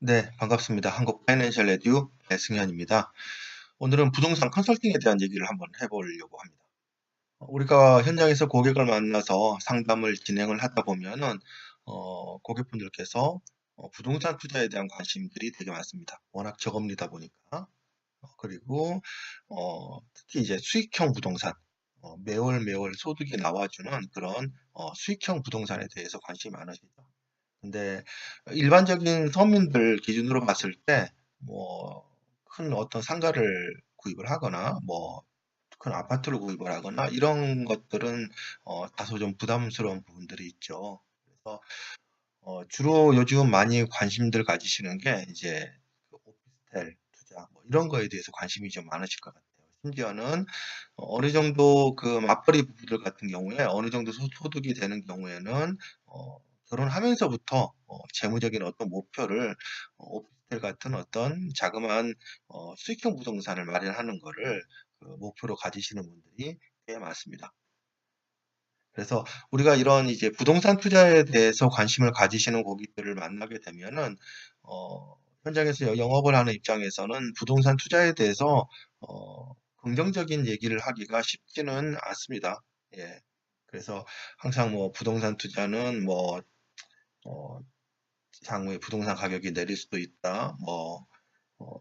네, 반갑습니다. 한국 파이낸셜 레디오 배승현입니다. 오늘은 부동산 컨설팅에 대한 얘기를 한번 해보려고 합니다. 우리가 현장에서 고객을 만나서 상담을 진행을 하다 보면은 고객분들께서 부동산 투자에 대한 관심들이 되게 많습니다. 워낙 저금리다 보니까. 그리고 특히 이제 수익형 부동산, 매월 매월 소득이 나와주는 그런 수익형 부동산에 대해서 관심이 많으시죠. 근데 일반적인 서민들 기준으로 봤을 때, 뭐, 큰 어떤 상가를 구입을 하거나, 뭐, 큰 아파트를 구입을 하거나, 이런 것들은, 다소 좀 부담스러운 부분들이 있죠. 그래서, 주로 요즘 많이 관심들 가지시는 게, 이제, 그 오피스텔 투자, 뭐, 이런 거에 대해서 관심이 좀 많으실 것 같아요. 심지어는, 어느 정도 그 맞벌이 부부들 같은 경우에, 어느 정도 소득이 되는 경우에는, 결혼하면서부터 재무적인 어떤 목표를 오피스텔 같은 어떤 자그마한 수익형 부동산을 마련하는 거를 그 목표로 가지시는 분들이 꽤 많습니다. 그래서 우리가 이런 이제 부동산 투자에 대해서 관심을 가지시는 고객들을 만나게 되면은 현장에서 영업을 하는 입장에서는 부동산 투자에 대해서 긍정적인 얘기를 하기가 쉽지는 않습니다. 예. 그래서 항상 뭐 부동산 투자는 뭐 어, 향후에 부동산 가격이 내릴 수도 있다. 뭐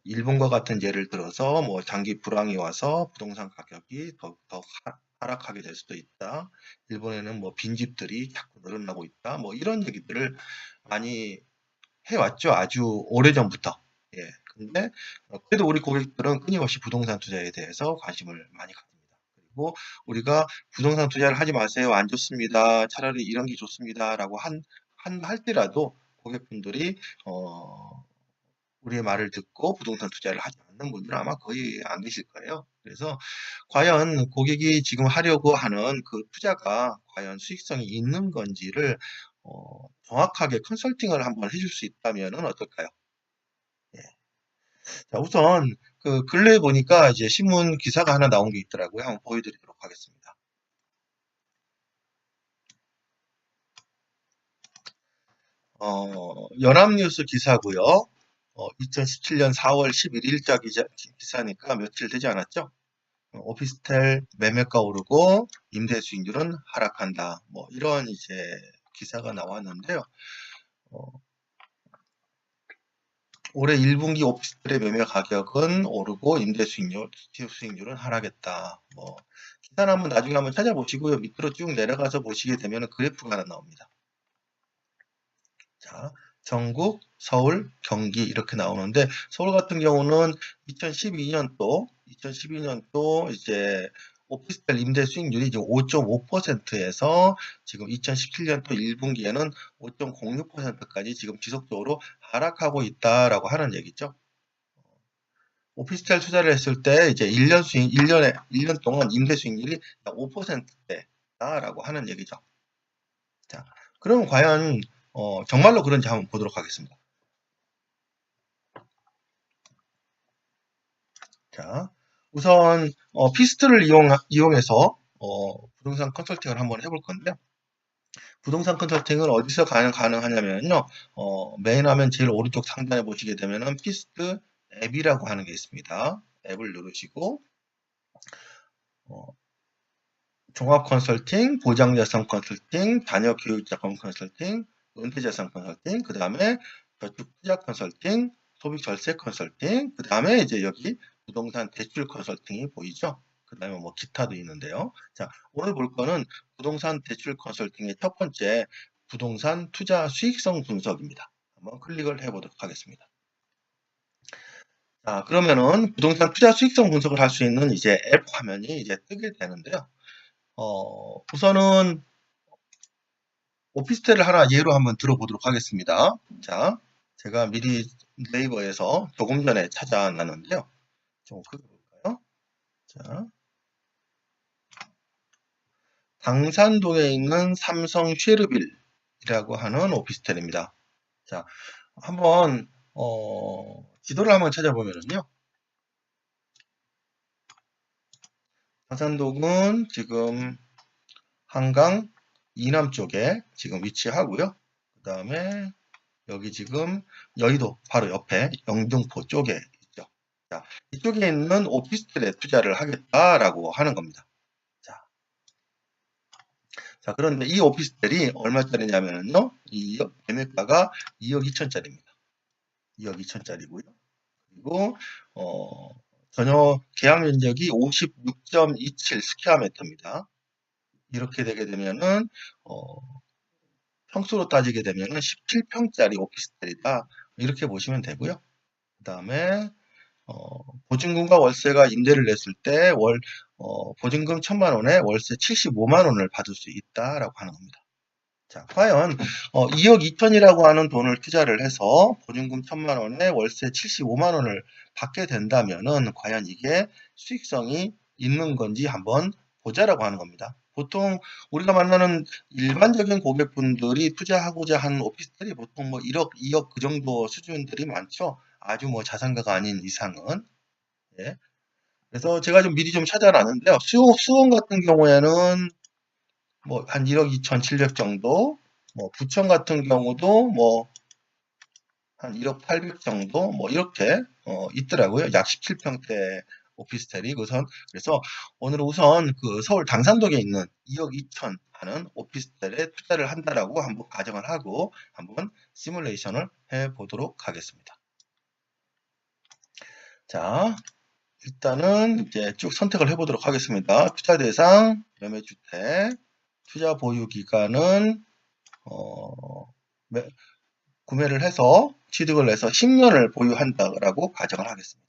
일본과 같은 예를 들어서 뭐 장기 불황이 와서 부동산 가격이 더욱더 하락하게 될 수도 있다. 일본에는 뭐 빈집들이 자꾸 늘어나고 있다. 뭐 이런 얘기들을 많이 해왔죠. 아주 오래전부터. 예. 근데 그래도 우리 고객들은 끊임없이 부동산 투자에 대해서 관심을 많이 가집니다. 그리고 우리가 부동산 투자를 하지 마세요. 안 좋습니다. 차라리 이런 게 좋습니다라고 할때라도 고객분들이 우리의 말을 듣고 부동산 투자를 하지 않는 분들은 아마 거의 안 계실 거예요. 그래서 과연 고객이 지금 하려고 하는 그 투자가 과연 수익성이 있는 건지를 정확하게 컨설팅을 한번 해줄 수 있다면 어떨까요? 예. 자, 우선 그 근래에 보니까 이제 신문 기사가 하나 나온 게 있더라고요. 한번 보여드리도록 하겠습니다. 연합뉴스 기사고요. 2017년 4월 11일자 기사니까 며칠 되지 않았죠? 오피스텔 매매가 오르고 임대 수익률은 하락한다. 뭐 이런 이제 기사가 나왔는데요. 어, 올해 1분기 오피스텔의 매매 가격은 오르고 임대 수익률은 하락했다. 뭐 기사는 한번 나중에 한번 찾아보시고요. 밑으로 쭉 내려가서 보시게 되면 그래프가 하나 나옵니다. 자, 전국, 서울, 경기 이렇게 나오는데 서울 같은 경우는 2012년도 이제 오피스텔 임대 수익률이 지금 5.5%에서 지금 2017년도 1분기에는 5.06%까지 지금 지속적으로 하락하고 있다라고 하는 얘기죠. 오피스텔 투자를 했을 때 이제 1년 동안 임대 수익률이 5%대다라고 하는 얘기죠. 자, 그러면 과연 정말로 그런지 한번 보도록 하겠습니다. 자, 우선 피스트를 이용해서 부동산 컨설팅을 한번 해볼 건데요. 부동산 컨설팅은 어디서 가능하냐면요. 메인 화면 제일 오른쪽 상단에 보시게 되면은 피스트 앱이라고 하는 게 있습니다. 앱을 누르시고 어, 종합 컨설팅, 보장자산 컨설팅, 자녀 교육자금 컨설팅, 은퇴자산 컨설팅, 그 다음에 저축 투자 컨설팅, 소비 절세 컨설팅, 그 다음에 이제 여기 부동산 대출 컨설팅이 보이죠? 그 다음에 뭐 기타도 있는데요. 자, 오늘 볼 거는 부동산 대출 컨설팅의 첫 번째 부동산 투자 수익성 분석입니다. 한번 클릭을 해보도록 하겠습니다. 자, 그러면은 부동산 투자 수익성 분석을 할 수 있는 이제 앱 화면이 이제 뜨게 되는데요. 우선은 오피스텔을 하나 예로 한번 들어보도록 하겠습니다. 자, 제가 미리 네이버에서 조금 전에 찾아놨는데요. 좀 크게 볼까요? 자, 당산동에 있는 삼성 쉐르빌이라고 하는 오피스텔입니다. 자, 한번 지도를 한번 찾아보면요. 당산동은 지금 한강 이남 쪽에 지금 위치하고요. 그 다음에 여기 지금 여의도 바로 옆에 영등포 쪽에 있죠. 자, 이쪽에 있는 오피스텔에 투자를 하겠다라고 하는 겁니다. 자, 그런데 이 오피스텔이 얼마짜리냐면요. 이 매매가가 2억 2천짜리입니다. 2억 2천짜리고요. 그리고 전혀 계약 면적이 56.27 스퀘어미터입니다. 이렇게 되게 되면은 평수로 따지게 되면은 17평짜리 오피스텔이다. 이렇게 보시면 되고요. 그 다음에 보증금과 월세가 임대를 냈을 때 보증금 1,000만 원에 월세 75만 원을 받을 수 있다라고 하는 겁니다. 자, 과연 2억 2천이라고 하는 돈을 투자를 해서 보증금 1,000만 원에 월세 75만 원을 받게 된다면은 과연 이게 수익성이 있는 건지 한번 보자라고 하는 겁니다. 보통 우리가 만나는 일반적인 고객분들이 투자하고자 하는 오피스텔이 보통 뭐 1억, 2억 그 정도 수준들이 많죠. 아주 뭐 자산가가 아닌 이상은. 예. 그래서 제가 좀 미리 좀 찾아놨는데요. 수원 같은 경우에는 뭐 한 1억 2,700 정도, 뭐 부천 같은 경우도 뭐 한 1억 800 정도, 뭐 이렇게 있더라고요. 약 17평대 오피스텔이 그래서 오늘은 우선 그 서울 당산동에 있는 2억 2천 하는 오피스텔에 투자를 한다라고 한번 가정을 하고 한번 시뮬레이션을 해 보도록 하겠습니다. 자, 일단은 이제 쭉 선택을 해 보도록 하겠습니다. 투자 대상, 매매주택, 투자 보유 기간은 구매를 해서 취득을 해서 10년을 보유한다라고 가정을 하겠습니다.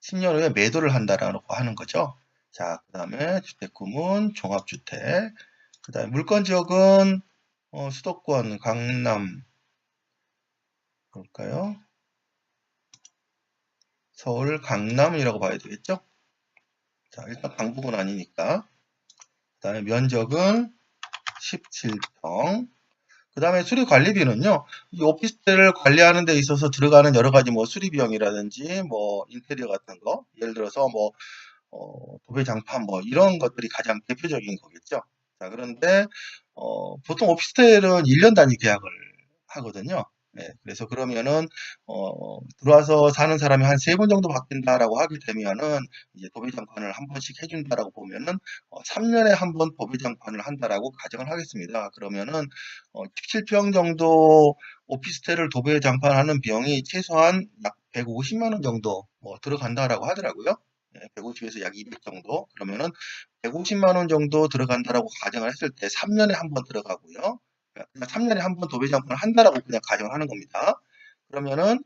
10년 후에 매도를 한다라고 하는 거죠. 자, 그 다음에 주택구문, 종합주택, 그 다음에 물건지역은 수도권, 강남, 볼까요? 서울, 강남이라고 봐야 되겠죠? 자, 일단 강북은 아니니까. 그 다음에 면적은 17평. 그 다음에 수리관리비는요, 이 오피스텔을 관리하는 데 있어서 들어가는 여러 가지 뭐 수리비용이라든지 뭐 인테리어 같은 거, 예를 들어서 뭐, 도배장판 뭐 이런 것들이 가장 대표적인 거겠죠. 자, 그런데, 보통 오피스텔은 1년 단위 계약을 하거든요. 네, 그래서 그러면은, 들어와서 사는 사람이 한 3번 정도 바뀐다라고 하게 되면은, 이제 도배장판을 한 번씩 해준다라고 보면은, 3년에 한 번 도배장판을 한다라고 가정을 하겠습니다. 그러면은, 17평 정도 오피스텔을 도배장판하는 비용이 최소한 약 150만 원 정도 들어간다라고 하더라고요. 150에서 약 200 정도. 그러면은 150만 원 정도 들어간다라고 가정을 했을 때 3년에 한 번 들어가고요. 그냥 3년에 한 번 도배장판을 한다라고 그냥 가정을 하는 겁니다. 그러면은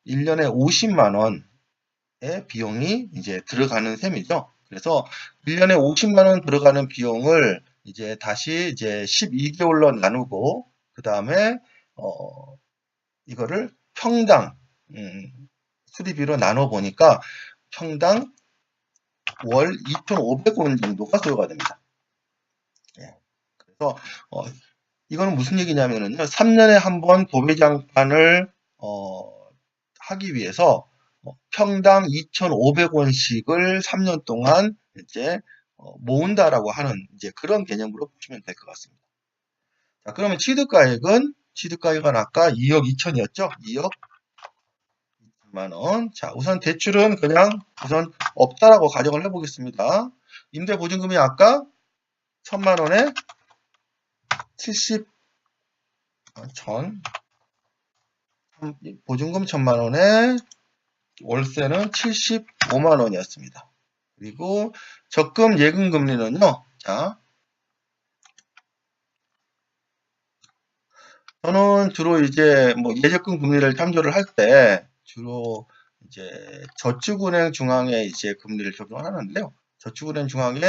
1년에 50만 원의 비용이 이제 들어가는 셈이죠. 그래서 1년에 50만 원 들어가는 비용을 이제 다시 이제 12개월로 나누고 그 다음에 이거를 평당 수리비로 나눠 보니까 평당 월 2,500원 정도가 소요가 됩니다. 예. 그래서 이거는 무슨 얘기냐면은요. 3년에 한 번 도배장판을 하기 위해서 평당 2,500원씩을 3년 동안 이제 모은다라고 하는 이제 그런 개념으로 보시면 될 것 같습니다. 자, 그러면 취득가액은 아까 2억 2천이었죠? 2억 2천만 원. 자, 우선 대출은 그냥 우선 없다라고 가정을 해보겠습니다. 임대보증금이 아까 1,000만 원에 보증금 1,000만 원에 월세는 75만 원이었습니다. 그리고 적금 예금 금리는요. 자, 저는 주로 이제 뭐 예적금 금리를 참조를 할 때 주로 이제 저축은행 중앙에 이제 금리를 적용을 하는데요. 저축은행 중앙에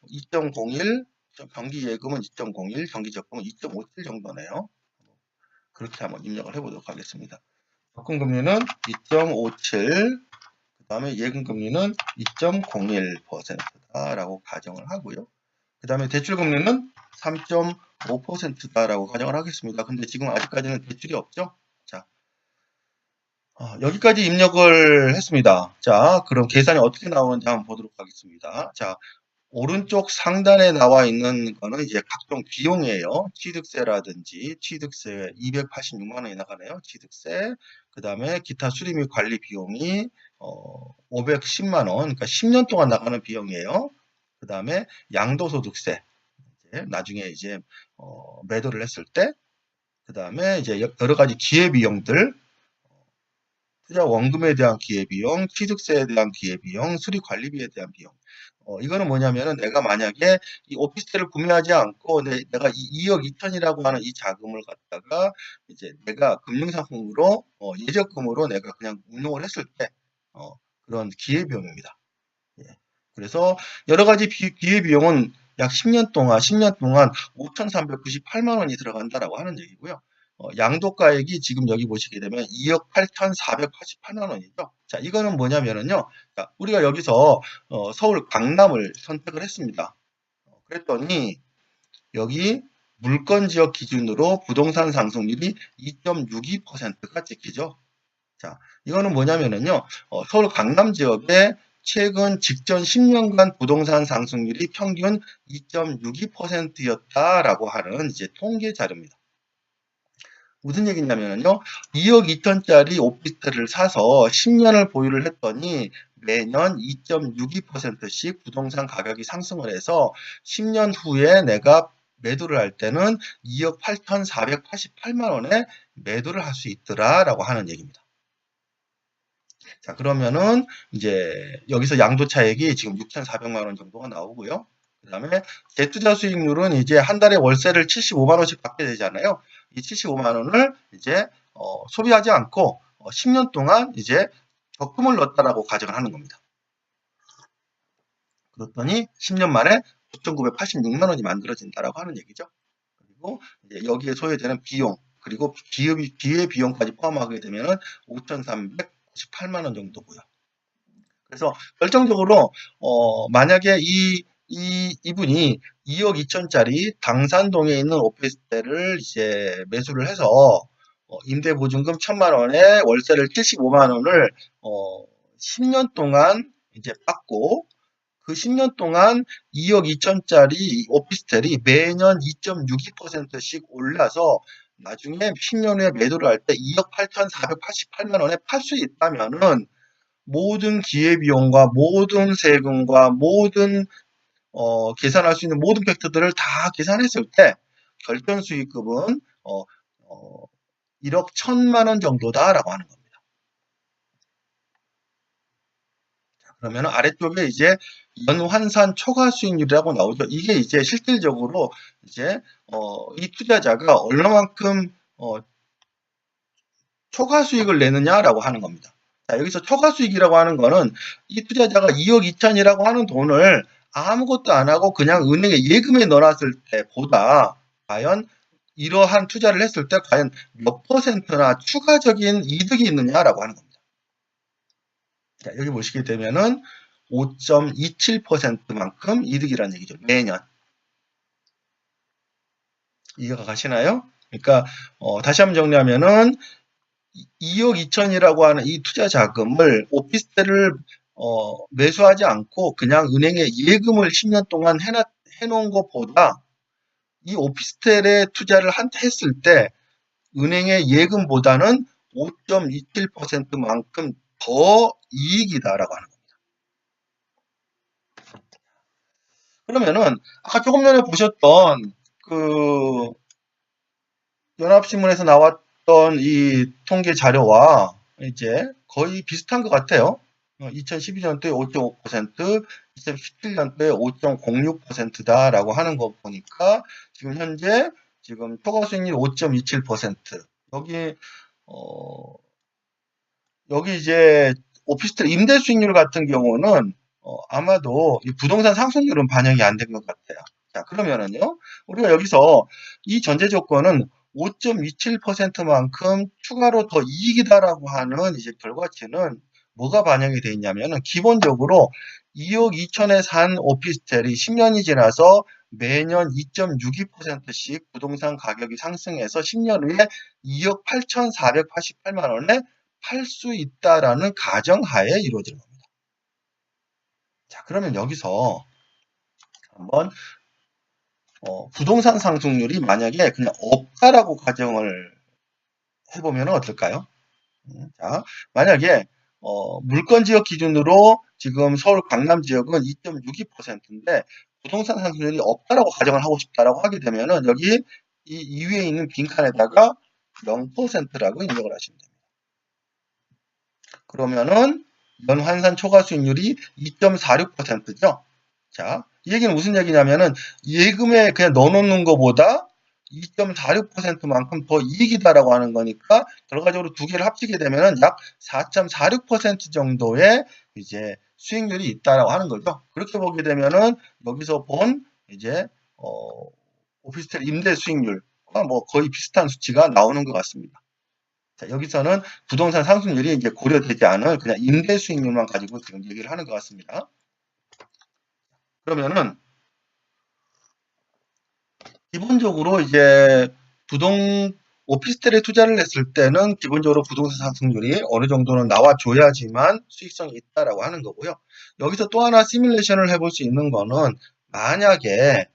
2.01, 정기 예금은 2.01, 정기 적금은 2.57 정도네요. 그렇게 한번 입력을 해보도록 하겠습니다. 적금 금리는 2.57, 그 다음에 예금 금리는 2.01%다라고 가정을 하고요. 그 다음에 대출 금리는 3.5%다라고 가정을 하겠습니다. 근데 지금 아직까지는 대출이 없죠? 자, 여기까지 입력을 했습니다. 자, 그럼 계산이 어떻게 나오는지 한번 보도록 하겠습니다. 자, 오른쪽 상단에 나와 있는 거는 이제 각종 비용이에요. 취득세라든지 취득세 286만 원이 나가네요. 취득세. 그다음에 기타 수리 및 관리 비용이 510만 원. 그러니까 10년 동안 나가는 비용이에요. 그다음에 양도소득세. 나중에 이제 매도를 했을 때, 그다음에 이제 여러 가지 기회 비용들, 투자 원금에 대한 기회비용, 취득세에 대한 기회비용, 수리 관리비에 대한 비용. 이거는 뭐냐면은 내가 만약에 이 오피스텔을 구매하지 않고 내가 이 2억 2천이라고 하는 이 자금을 갖다가 이제 내가 금융상품으로 예적금으로 내가 그냥 운용을 했을 때 그런 기회비용입니다. 예. 그래서 여러 가지 기회비용은 약 10년 동안 5,398만 원이 들어간다라고 하는 얘기고요. 양도가액이 지금 여기 보시게 되면 2억 8,488만 원이죠. 자, 이거는 뭐냐면은요. 자, 우리가 여기서 서울 강남을 선택을 했습니다. 그랬더니 여기 물건지역 기준으로 부동산 상승률이 2.62%가 찍히죠. 자, 이거는 뭐냐면은요. 서울 강남 지역에 최근 직전 10년간 부동산 상승률이 평균 2.62%였다라고 하는 이제 통계 자료입니다. 무슨 얘기냐면요. 2억 2천짜리 오피스텔을 사서 10년을 보유를 했더니 매년 2.62%씩 부동산 가격이 상승을 해서 10년 후에 내가 매도를 할 때는 2억 8,488만 원에 매도를 할 수 있더라라고 하는 얘기입니다. 자, 그러면은 이제 여기서 양도 차익이 지금 6,400만 원 정도가 나오고요. 그다음에 재투자 수익률은 이제 한 달에 월세를 75만 원씩 받게 되잖아요. 이 75만 원을 이제 소비하지 않고 10년 동안 이제 적금을 넣었다라고 가정을 하는 겁니다. 그랬더니 10년 만에 9,986만 원이 만들어진다라고 하는 얘기죠. 그리고 이제 여기에 소요되는 비용, 그리고 기회 비용까지 포함하게 되면은 5,398만 원 정도고요. 그래서 결정적으로 만약에 이분이 2억 2천짜리 당산동에 있는 오피스텔을 이제 매수를 해서 임대보증금 1,000만 원에 월세를 75만 원을 10년 동안 이제 받고 그 10년 동안 2억 2천짜리 오피스텔이 매년 2.62%씩 올라서 나중에 10년 후에 매도를 할 때 2억 8,488만 원에 팔 수 있다면은 모든 기회비용과 모든 세금과 모든 계산할 수 있는 모든 팩터들을 다 계산했을 때 결정수익금은 1억 1,000만 원 정도다라고 하는 겁니다. 그러면 아래쪽에 이제 연환산 초과 수익률이라고 나오죠. 이게 이제 실질적으로 이제 이 투자자가 얼마만큼 초과 수익을 내느냐라고 하는 겁니다. 자, 여기서 초과 수익이라고 하는 거는 이 투자자가 2억 2천이라고 하는 돈을 아무것도 안 하고 그냥 은행에 예금에 넣어놨을 때보다 과연 이러한 투자를 했을 때 과연 몇 퍼센트나 추가적인 이득이 있느냐라고 하는 겁니다. 자, 여기 보시게 되면은 5.27%만큼 이득이라는 얘기죠. 매년. 이해가 가시나요? 그러니까 다시 한번 정리하면은 2억 2천이라고 하는 이 투자 자금을 오피스텔을 매수하지 않고 그냥 은행에 예금을 10년 동안 해놓은 것보다 이 오피스텔에 투자를 했을 때 은행의 예금보다는 5.27%만큼 더 이익이다라고 하는 겁니다. 그러면은 아까 조금 전에 보셨던 그 연합신문에서 나왔던 이 통계 자료와 이제 거의 비슷한 것 같아요. 2012년도에 5.5%, 2017년도에 5.06%다라고 하는 거 보니까 지금 현재 지금 초과 수익률 5.27%. 여기 이제 오피스텔 임대 수익률 같은 경우는 아마도 이 부동산 상승률은 반영이 안 된 것 같아요. 자, 그러면은요, 우리가 여기서 이 전제 조건은 5.27%만큼 추가로 더 이익이다라고 하는 이제 결과치는 뭐가 반영이 되어 있냐면은 기본적으로 2억 2천에 산 오피스텔이 10년이 지나서 매년 2.62%씩 부동산 가격이 상승해서 10년 후에 2억 8,488만 원에 팔 수 있다라는 가정하에 이루어지는 겁니다. 자, 그러면 여기서 한번 부동산 상승률이 만약에 그냥 없다라고 가정을 해보면 어떨까요? 자, 만약에 물건 지역 기준으로 지금 서울 강남 지역은 2.62%인데 부동산 상승률이 없다라고 가정을 하고 싶다라고 하게 되면은 여기 이 위에 있는 빈칸에다가 0%라고 입력을 하시면 됩니다. 그러면은 연환산 초과 수익률이 2.46%죠. 자, 이 얘기는 무슨 얘기냐면은 예금에 그냥 넣어놓는 것보다 2.46%만큼 더 이익이다라고 하는 거니까 결과적으로 두 개를 합치게 되면은 약 4.46% 정도의 이제 수익률이 있다라고 하는 거죠. 그렇게 보게 되면은 여기서 본 이제 오피스텔 임대 수익률과 뭐 거의 비슷한 수치가 나오는 것 같습니다. 자, 여기서는 부동산 상승률이 이제 고려되지 않을 그냥 임대 수익률만 가지고 지금 얘기를 하는 것 같습니다. 그러면은 기본적으로 이제 오피스텔에 투자를 했을 때는 기본적으로 부동산 상승률이 어느 정도는 나와줘야지만 수익성이 있다라고 하는 거고요. 여기서 또 하나 시뮬레이션을 해볼 수 있는 거는 만약에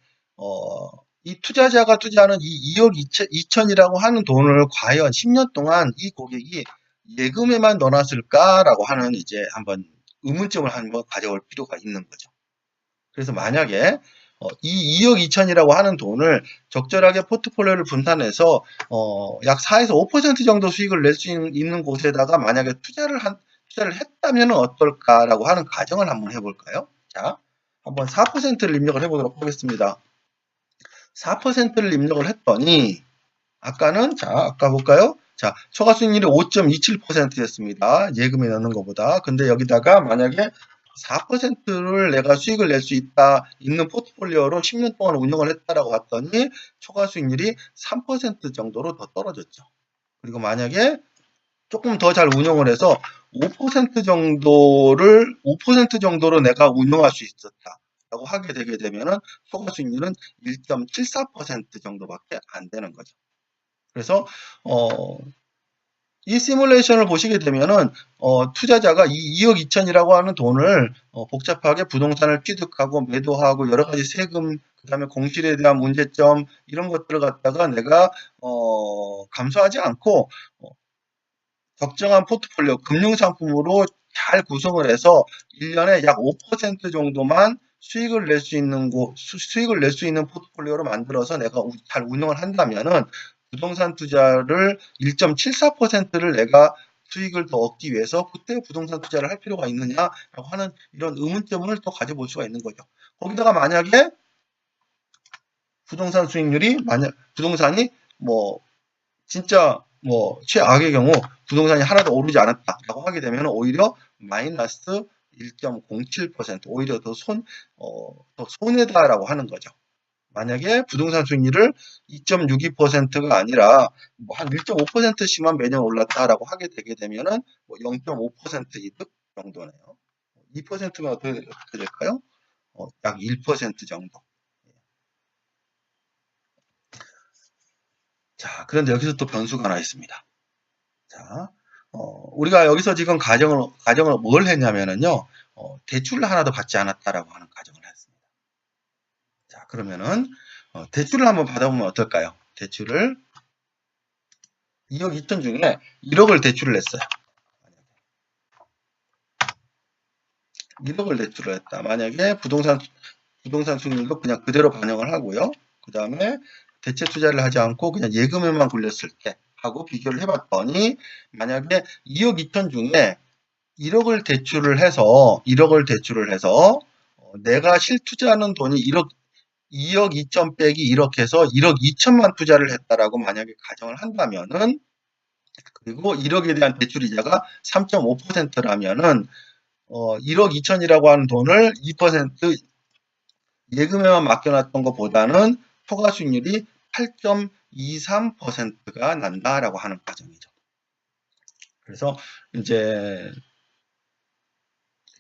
이 투자자가 투자하는 이 2억 2천이라고 하는 돈을 과연 10년 동안 이 고객이 예금에만 넣어놨을까라고 하는 이제 한번 의문점을 한번 가져올 필요가 있는 거죠. 그래서 만약에 이 2억 2천이라고 하는 돈을 적절하게 포트폴리오를 분산해서 약 4에서 5% 정도 수익을 낼 수 있는 곳에다가 만약에 투자를 했다면 어떨까라고 하는 가정을 한번 해볼까요? 자, 한번 4%를 입력을 해보도록 하겠습니다. 4%를 입력을 했더니 아까 볼까요? 자, 초과 수익률이 5.27%였습니다. 예금에 넣는 것보다. 근데 여기다가 만약에 4%를 내가 수익을 낼 수 있는 포트폴리오로 10년 동안 운영을 했다라고 봤더니 초과 수익률이 3% 정도로 더 떨어졌죠. 그리고 만약에 조금 더 잘 운영을 해서 5% 정도로 내가 운영할 수 있었다라고 하게 되게 되면은 초과 수익률은 1.74% 정도밖에 안 되는 거죠. 그래서 이 시뮬레이션을 보시게 되면은 투자자가 이 2억 2천이라고 하는 돈을 복잡하게 부동산을 취득하고 매도하고 여러 가지 세금 그다음에 공실에 대한 문제점 이런 것들을 갖다가 내가 감수하지 않고 적정한 포트폴리오 금융 상품으로 잘 구성을 해서 1년에 약 5% 정도만 수익을 낼 수 있는 포트폴리오로 만들어서 내가 잘 운영을 한다면은 부동산 투자를 1.74%를 내가 수익을 더 얻기 위해서 그때 부동산 투자를 할 필요가 있느냐라고 하는 이런 의문점을 또 가져볼 수가 있는 거죠. 거기다가 만약에 부동산이 뭐 진짜 뭐 최악의 경우 부동산이 하나도 오르지 않았다라고 하게 되면 오히려 마이너스 1.07% 오히려 더 손해다라고 하는 거죠. 만약에 부동산 수익률을 2.62%가 아니라 뭐 한 1.5%씩만 매년 올랐다라고 하게 되게 되면은 뭐 0.5% 이득 정도네요. 2%면 어떻게 될까요? 약 1% 정도. 자, 그런데 여기서 또 변수가 하나 있습니다. 자, 우리가 여기서 지금 가정을 뭘 했냐면은요, 대출을 하나도 받지 않았다라고 하는 가정을 했습니다. 자, 그러면은, 대출을 한번 받아보면 어떨까요? 대출을 2억 2천 중에 1억을 대출을 했어요. 1억을 대출을 했다. 만약에 부동산 수익률도 그냥 그대로 반영을 하고요. 그 다음에 대체 투자를 하지 않고 그냥 예금에만 굴렸을 때 하고 비교를 해봤더니 만약에 2억 2천 중에 1억을 대출을 해서 내가 실투자하는 돈이 2억 2천 빼기 1억 해서 1억 2천만 투자를 했다라고 만약에 가정을 한다면은 그리고 1억에 대한 대출 이자가 3.5%라면은 1억 2천이라고 하는 돈을 2% 예금에만 맡겨놨던 것보다는 초과 수익률이 8.23%가 난다라고 하는 과정이죠. 그래서 이제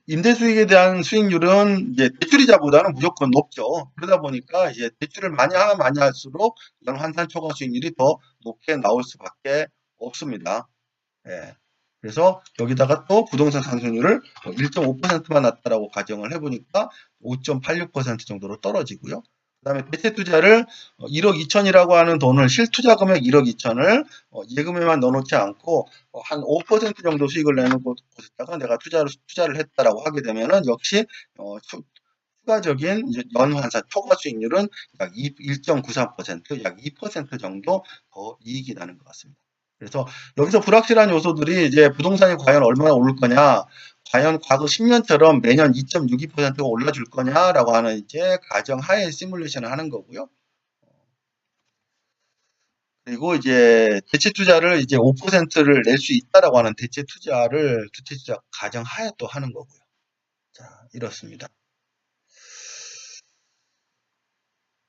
임대 수익에 대한 수익률은 이제 대출이자보다는 무조건 높죠. 그러다 보니까 이제 대출을 많이 하면 많이 할수록 연환산 초과 수익률이 더 높게 나올 수밖에 없습니다. 예. 그래서 여기다가 또 부동산 상승률을 1.5%만 났다라고 가정을 해보니까 5.86% 정도로 떨어지고요. 그 다음에 대체 투자를 1억 2천이라고 하는 돈을 실투자 금액 1억 2천을 예금에만 넣어놓지 않고 한 5% 정도 수익을 내는 곳에다가 내가 투자를 했다라고 하게 되면은 역시 추가적인 연환산 초과 수익률은 약 1.93%, 약 2% 정도 더 이익이 나는 것 같습니다. 그래서 여기서 불확실한 요소들이 이제 부동산이 과연 얼마나 오를 거냐, 과연 과거 10년처럼 매년 2.62%가 올라줄 거냐라고 하는 이제 가정하에 시뮬레이션을 하는 거고요. 그리고 이제 대체 투자를 이제 5%를 낼 수 있다라고 하는 대체 투자 가정하에 또 하는 거고요. 자, 이렇습니다.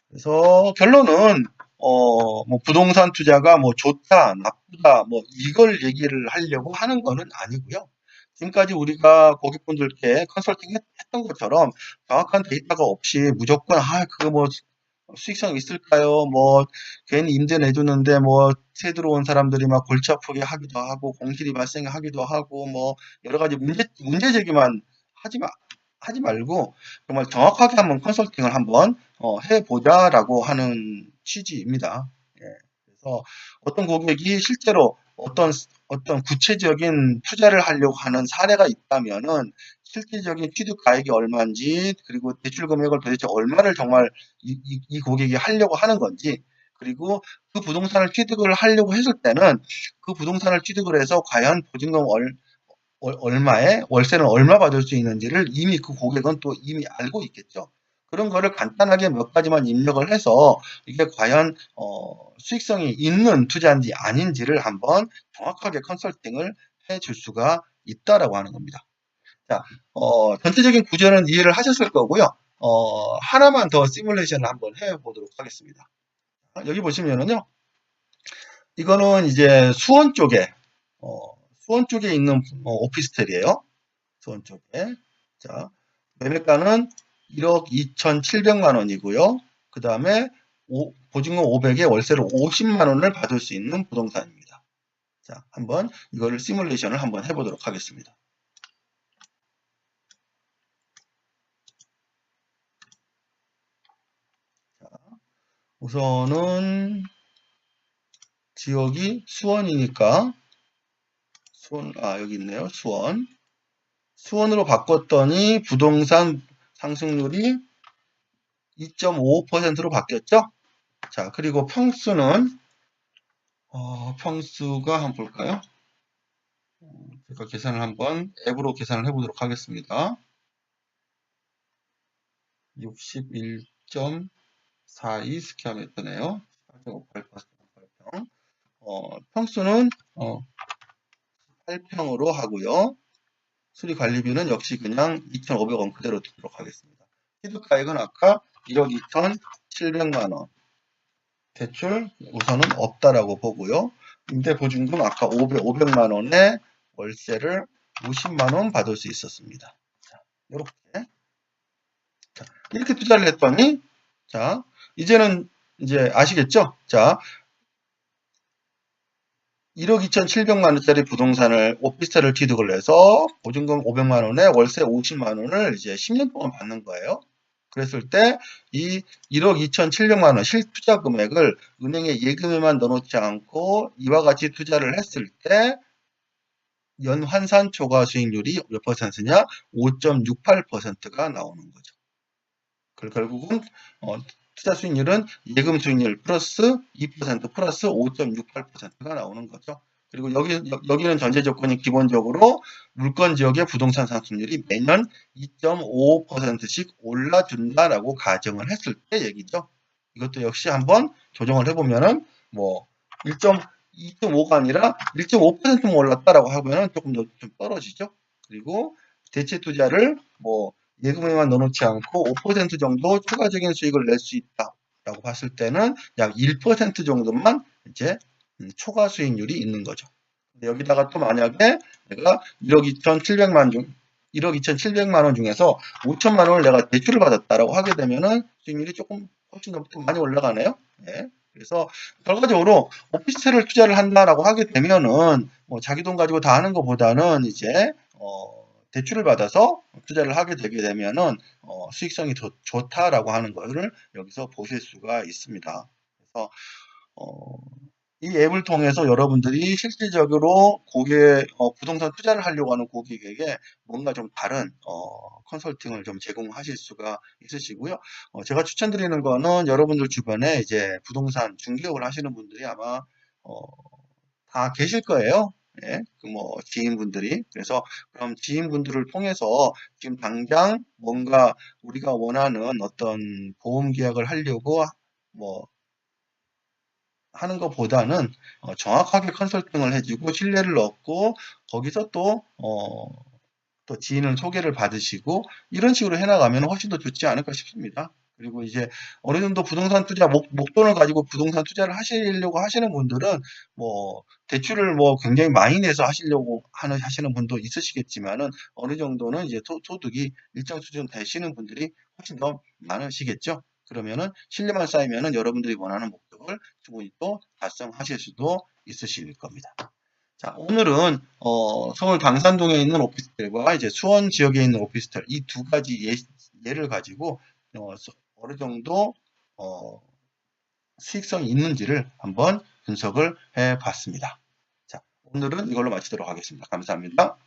그래서 결론은 뭐 부동산 투자가 뭐 좋다, 나쁘다, 뭐 이걸 얘기를 하려고 하는 거는 아니고요. 지금까지 우리가 고객분들께 컨설팅 했던 것처럼 정확한 데이터가 없이 무조건 그거 뭐 수익성 있을까요? 뭐 괜히 임대 내줬는데 뭐 새 들어온 사람들이 막 골치 아프게 하기도 하고 공실이 발생하기도 하고 뭐 여러 가지 문제 제기만 하지 말고 정말 정확하게 한번 컨설팅을 한번 해보자라고 하는 취지입니다. 예. 그래서 어떤 고객이 실제로 어떤 구체적인 투자를 하려고 하는 사례가 있다면은 실질적인 취득 가액이 얼마인지 그리고 대출 금액을 도대체 얼마를 정말 이 고객이 하려고 하는 건지 그리고 그 부동산을 취득을 하려고 했을 때는 그 부동산을 취득을 해서 과연 보증금 얼마에 월세는 얼마 받을 수 있는지를 이미 그 고객은 또 이미 알고 있겠죠. 그런 거를 간단하게 몇 가지만 입력을 해서 이게 과연 수익성이 있는 투자인지 아닌지를 한번 정확하게 컨설팅을 해줄 수가 있다라고 하는 겁니다. 자, 전체적인 구조는 이해를 하셨을 거고요. 하나만 더 시뮬레이션을 한번 해보도록 하겠습니다. 여기 보시면은요, 이거는 이제 수원 쪽에 있는 오피스텔이에요. 수원 쪽에. 자, 매매가는 1억 2,700만 원이고요. 그 다음에 보증금 500에 월세를 50만 원을 받을 수 있는 부동산입니다. 자, 한번 이거를 시뮬레이션을 한번 해보도록 하겠습니다. 자, 우선은 지역이 수원이니까 여기 있네요. 수원으로 바꿨더니 부동산 상승률이 2.55%로 바뀌었죠. 자, 그리고 평수는 평수가 한번 볼까요? 제가 계산을 한번 앱으로 계산을 해보도록 하겠습니다. 61.42 스퀘어미터네요. 8.58평. 평수는 8평으로 하고요. 수리관리비는 역시 그냥 2,500원 그대로 두도록 하겠습니다. 취득가액은 아까 1억 2,700만원. 대출 우선은 없다라고 보고요. 임대보증금 아까 500만원에 월세를 50만원 받을 수 있었습니다. 자, 이렇게 투자를 했더니, 자, 이제는 이제 아시겠죠? 자, 1억 2,700만원짜리 부동산을 오피스텔을 취득을 해서 보증금 500만원에 월세 50만원을 이제 10년 동안 받는 거예요. 그랬을 때 이 1억 2,700만원 실투자 금액을 은행에 예금에만 넣어놓지 않고 이와 같이 투자를 했을 때 연환산 초과 수익률이 몇 퍼센트냐? 5.68%가 나오는 거죠. 결국은 투자 수익률은 예금 수익률 플러스 2% 플러스 5.68%가 나오는 거죠. 그리고 여기는 전제 조건이 기본적으로 물건 지역의 부동산 상승률이 매년 2.55%씩 올라준다라고 가정을 했을 때 얘기죠. 이것도 역시 한번 조정을 해보면은 뭐 2.5가 아니라 1.5%만 올랐다라고 하면은 조금 더 좀 떨어지죠. 그리고 대체 투자를 뭐 예금에만 넣어놓지 않고 5% 정도 추가적인 수익을 낼 수 있다라고 봤을 때는 약 1% 정도만 이제 초과 수익률이 있는 거죠. 여기다가 또 만약에 내가 1억 2,700만 원 중에서 5천만 원을 내가 대출을 받았다라고 하게 되면은 수익률이 조금 훨씬 더 많이 올라가네요. 네. 그래서 결과적으로 오피스텔을 투자를 한다라고 하게 되면은 뭐 자기 돈 가지고 다 하는 것보다는 이제 대출을 받아서 투자를 하게 되게 되면은 수익성이 더 좋다라고 하는 것을 여기서 보실 수가 있습니다. 그래서 이 앱을 통해서 여러분들이 실질적으로 부동산 투자를 하려고 하는 고객에게 뭔가 좀 다른 컨설팅을 좀 제공하실 수가 있으시고요. 제가 추천드리는 거는 여러분들 주변에 이제 부동산 중개업을 하시는 분들이 아마 다 계실 거예요. 예, 뭐 지인분들이. 그래서 그럼 지인분들을 통해서 지금 당장 뭔가 우리가 원하는 어떤 보험 계약을 하려고 뭐 하는 것보다는 정확하게 컨설팅을 해주고 신뢰를 얻고 거기서 또 지인을 소개를 받으시고 이런 식으로 해나가면 훨씬 더 좋지 않을까 싶습니다. 그리고 이제 어느 정도 부동산 투자 목돈을 가지고 부동산 투자를 하시려고 하시는 분들은 뭐 대출을 뭐 굉장히 많이 내서 하시려고 하시는 분도 있으시겠지만은 어느 정도는 이제 소득이 일정 수준 되시는 분들이 훨씬 더 많으시겠죠. 그러면은 신뢰만 쌓이면은 여러분들이 원하는 목적을 충분히 또 달성하실 수도 있으실 겁니다. 자, 오늘은 서울 당산동에 있는 오피스텔과 이제 수원 지역에 있는 오피스텔 이 두 가지 예를 가지고 어느 정도 수익성이 있는지를 한번 분석을 해 봤습니다. 자, 오늘은 이걸로 마치도록 하겠습니다. 감사합니다.